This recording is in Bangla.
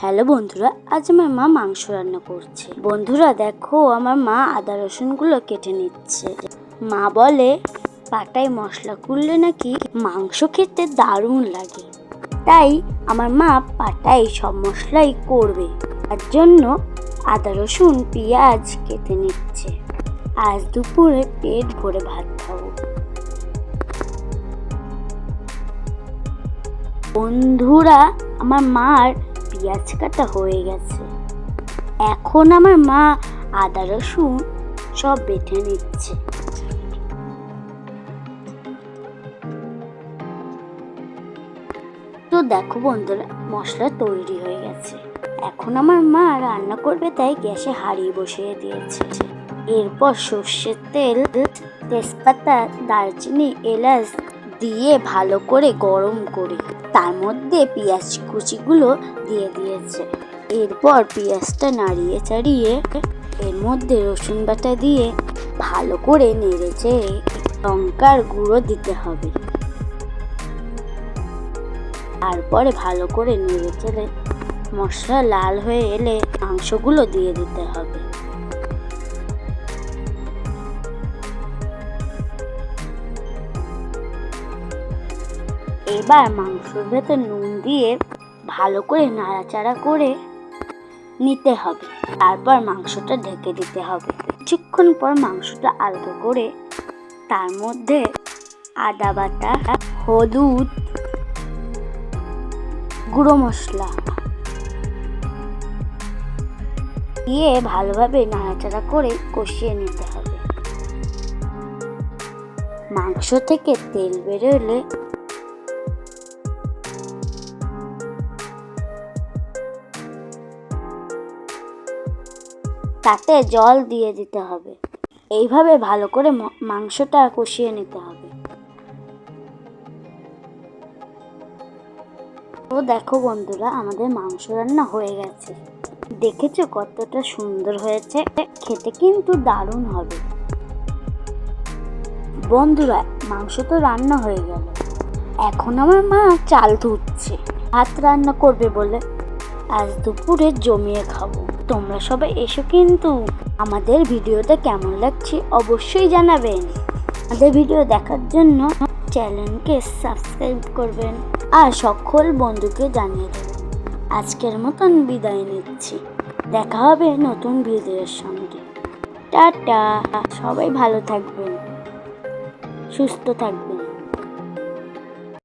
হ্যালো বন্ধুরা, আজ আমার মা মাংস রান্না করছে। বন্ধুরা দেখো, আমার মা আদা রসুনগুলো কেটে নিচ্ছে। মা বলে পাটায় মশলা করলে নাকি মাংস খেতে দারুণ লাগে, তাই আমার মা পাটায় সব মশলাই করবে। তার জন্য আদা রসুন পেঁয়াজ কেটে নিচ্ছে। আজ দুপুরে পেট ভরে ভাত খাবো। বন্ধুরা, আমার মার পেঁয়াজ কাটা হয়ে গেছে। এখন আমার মা আদা রসুন সব বেটে নিচ্ছে। তো দেখো বন্ধুরা, মশলা তৈরি হয়ে গেছে। এখন আমার মা রান্না করবে, তাই গ্যাসে হাঁড়ি বসিয়ে দিয়েছে। এরপর সর্ষের তেল, তেজপাতা, দারচিনি, এলাচ দিয়ে ভালো করে গরম করে তার মধ্যে পেঁয়াজ কুচিগুলো দিয়ে দিয়েছে। এরপর পেঁয়াজটা নাড়িয়ে চাড়িয়ে এর মধ্যে রসুন বাটা দিয়ে ভালো করে নেড়েছে লঙ্কার গুঁড়ো দিতে হবে। তারপরে ভালো করে নেড়ে চেড়ে মশলা লাল হয়ে এলে মাংসগুলো দিয়ে দিতে হবে। এবার মাংসের ভেতর নুন দিয়ে ভালো করে নাড়াচাড়া করে নিতে হবে। তারপর মাংসটা ঢেকে দিতে হবে। কিছুক্ষণ পর মাংসটা আলগা করে তার মধ্যে আদা বাটা, হলুদ, গুঁড়ো মশলা দিয়ে ভালোভাবে নাড়াচাড়া করে কষিয়ে নিতে হবে। মাংস থেকে তেল বেরোলে তাতে জল দিয়ে দিতে হবে। এইভাবে ভালো করে মাংসটা কষিয়ে নিতে হবে। তো দেখো বন্ধুরা, আমাদের মাংস রান্না হয়ে গেছে। দেখেছো কতটা সুন্দর হয়েছে? খেতে কিন্তু দারুণ হবে। বন্ধুরা, মাংস তো রান্না হয়ে গেল। এখন আমার মা চাল ধুচ্ছে ভাত রান্না করবে বলে। আজ দুপুরে জমিয়ে খাবো। তোমরা সবাই এসো কিন্তু। আমাদের ভিডিওটা কেমন লাগছে অবশ্যই জানাবেন। আমাদের ভিডিও দেখার জন্য চ্যানেলকে সাবস্ক্রাইব করবেন আর সকল বন্ধুকে জানিয়ে দেবেন। আজকের মতন বিদায় নিচ্ছি। দেখা হবে নতুন ভিডিওর সঙ্গে। টাটা। সবাই ভালো থাকবেন, সুস্থ থাকবেন।